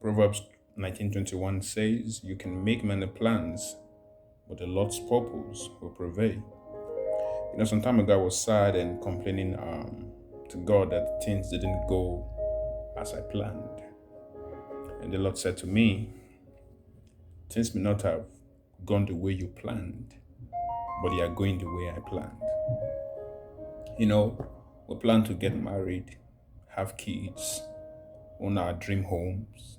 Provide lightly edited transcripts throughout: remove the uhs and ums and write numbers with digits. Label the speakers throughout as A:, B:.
A: Proverbs 19:21 says, "You can make many plans, but the Lord's purpose will prevail." Some time ago I was sad and complaining to God that things didn't go as I planned. And the Lord said to me, things may not have gone the way you planned, but they are going the way I planned. We plan to get married, have kids, own our dream homes,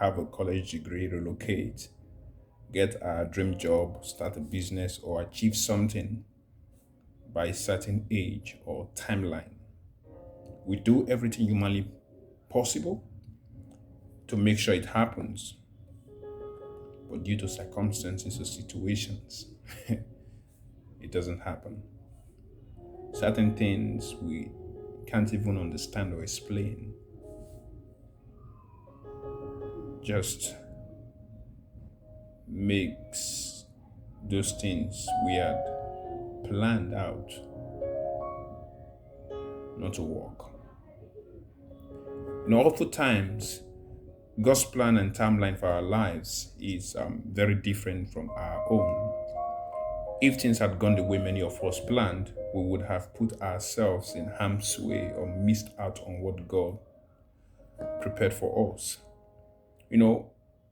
A: have a college degree, relocate, get our dream job, start a business, or achieve something by a certain age or timeline. We do everything humanly possible to make sure it happens, but due to circumstances or situations, it doesn't happen. Certain things we can't even understand or explain just makes those things we had planned out not to work. Oftentimes, God's plan and timeline for our lives is very different from our own. If things had gone the way many of us planned, we would have put ourselves in harm's way or missed out on what God prepared for us.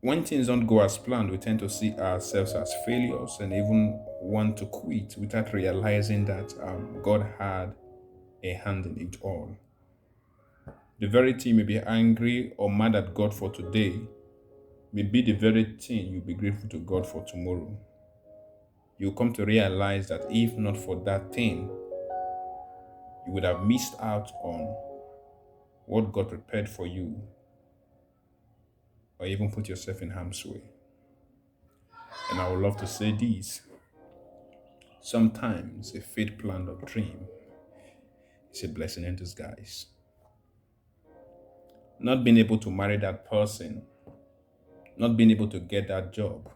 A: When things don't go as planned, we tend to see ourselves as failures and even want to quit without realizing that God had a hand in it all. The very thing you may be angry or mad at God for today may be the very thing you'll be grateful to God for tomorrow. You'll come to realize that if not for that thing, you would have missed out on what God prepared for you, or even put yourself in harm's way. And I would love to say this. Sometimes a faith planned or dream is a blessing in disguise. Not being able to marry that person, not being able to get that job,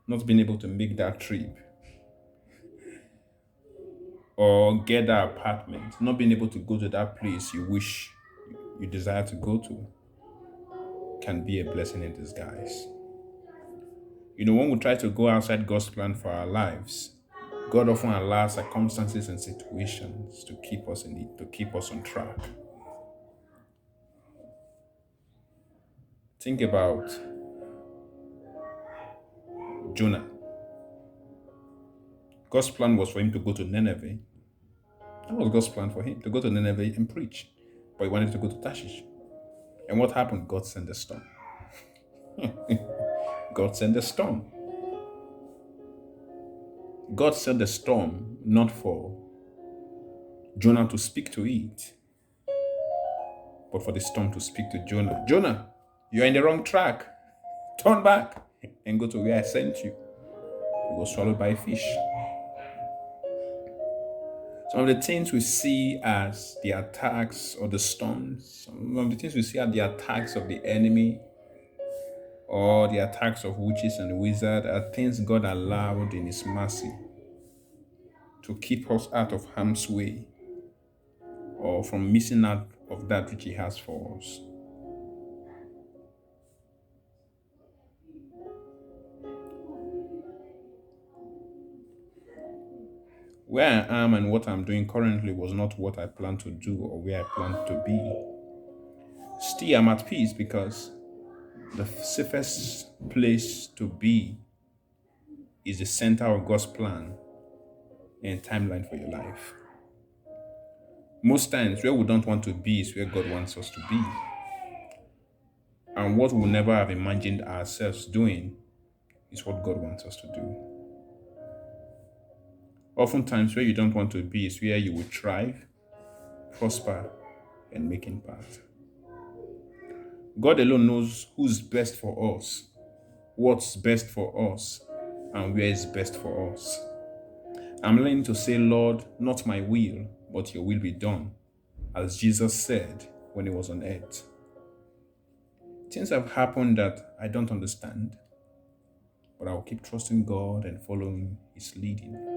A: not being able to make that trip, or get that apartment, not being able to go to that place you wish you desire to go to, can be a blessing in disguise. When we try to go outside God's plan for our lives, God often allows circumstances and situations to keep us in it, to keep us on track. Think about Jonah. God's plan was for him to go to Nineveh. That was God's plan for him, to go to Nineveh and preach. But he wanted to go to Tarshish. And what happened? God sent a storm. God sent a storm. God sent the storm not for Jonah to speak to it, but for the storm to speak to Jonah. Jonah, you're in the wrong track. Turn back and go to where I sent you. You was swallowed by a fish. Some of the things we see as the attacks or the storms, some of the things we see as the attacks of the enemy or the attacks of witches and wizards are things God allowed in His mercy to keep us out of harm's way or from missing out of that which He has for us. Where I am and what I'm doing currently was not what I planned to do or where I planned to be. Still, I'm at peace because the safest place to be is the center of God's plan and timeline for your life. Most times, where we don't want to be is where God wants us to be. And what we never have imagined ourselves doing is what God wants us to do. Oftentimes, where you don't want to be is where you will thrive, prosper, and make impact. God alone knows who's best for us, what's best for us, and where is best for us. I'm learning to say, Lord, not my will, but your will be done, as Jesus said when He was on earth. Things have happened that I don't understand, but I'll keep trusting God and following His leading.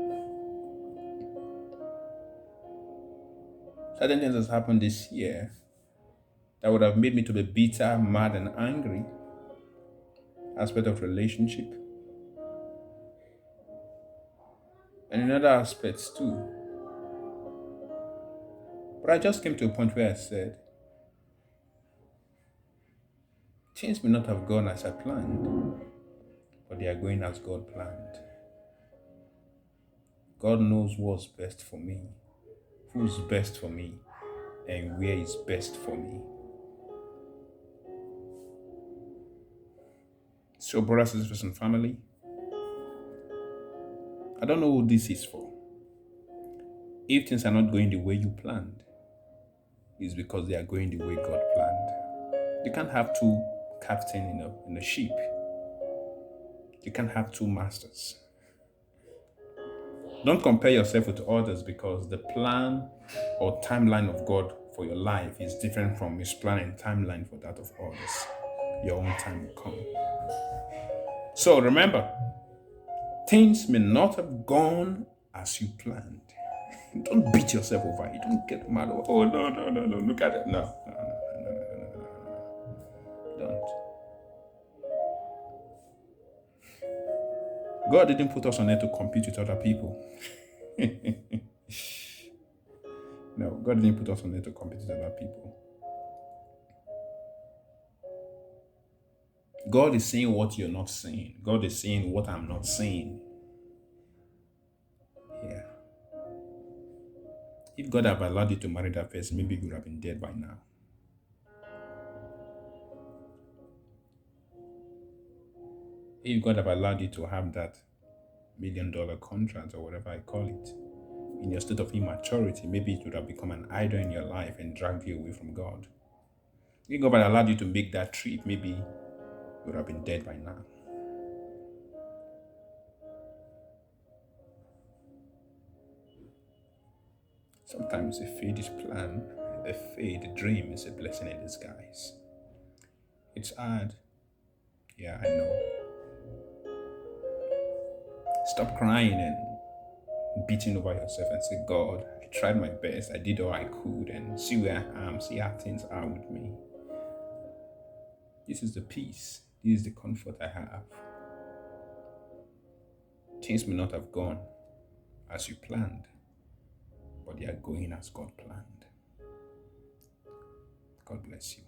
A: Certain things has happened this year that would have made me to be bitter, mad, and angry. Aspect of relationship. And in other aspects too. But I just came to a point where I said, things may not have gone as I planned, but they are going as God planned. God knows what's best for me, who's best for me, and where is best for me. So, brothers and sisters and family, I don't know who this is for. If things are not going the way you planned, it's because they are going the way God planned. You can't have two captains in a ship. You can't have two masters. Don't compare yourself with others, because the plan or timeline of God for your life is different from His plan and timeline for that of others. Your own time will come. So remember, things may not have gone as you planned. Don't beat yourself over it. Don't get mad. Oh, no. Look at it. No. Don't. God didn't put us on earth to compete with other people. No, God didn't put us on earth to compete with other people. God is saying what you're not saying. God is saying what I'm not saying. Yeah. If God had allowed you to marry that person, maybe you would have been dead by now. If God had allowed you to have that $1 million contract or whatever I call it, in your state of immaturity, maybe it would have become an idol in your life and dragged you away from God. If God had allowed you to make that trip, maybe you would have been dead by now. Sometimes a failed plan, a failed dream is a blessing in disguise. It's hard. Yeah, I know. Stop crying and beating over yourself and say, God, I tried my best. I did all I could, and see where I am. See how things are with me. This is the peace. This is the comfort I have. Things may not have gone as you planned, but they are going as God planned. God bless you.